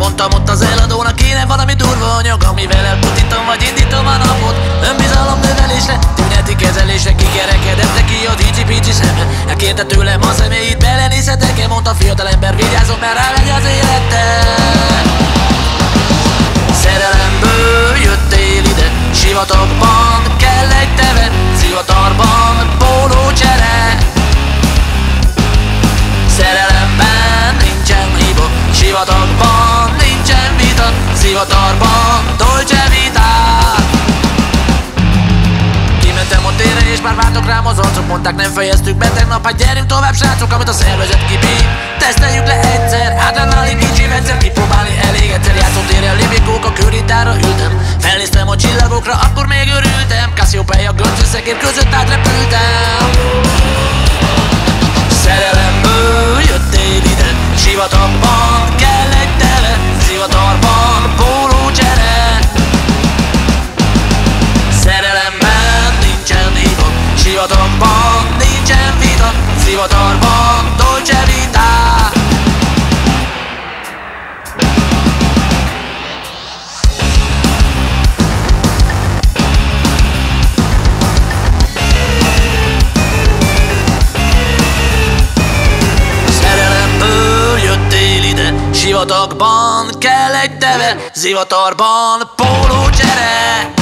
Mondtam ott az eladónak, kéne valami durva anyag, amivel elputítom vagy indítom a napot. Önbizalom növelésre, tüneti kezelésre, kikerekedette ki a dícsi-picsi szemre. Elkérte tőlem a személyit, belenézhetek-e, mondta fiatalember, vigyázzon, mert rámegy az élete. Szerelemből jöttél ide, sivatagban kell egy teve, zivatarban pólócsere. Szerelemben nincsen hiba, sivatagban nincsen vita, zivatarban dolce vita. Kimentem ott térre és már vártok rám az arcok, mondták nem fejeztük be tegnap, hát gyerünk tovább srácok, amit a szervezet kibír. Teszteljük le egyszer, adrenalin kicsi vendszer, kipróbálni elég egyszer. Játszótérrel libikók, a köritára ültem, felnéztem a csillagokra, akkor még örültem. Cassiopeia göncösszekér között átrepültem. Szerelemből jöttél ide, sivatagban kell egy tele, zivatarban pólócsere. Szerelemben nincsen hiba, sivatagban nincsen vita, zivatarban dolce vita. Sivatagban kell egy teve, zivatarban pólócsere.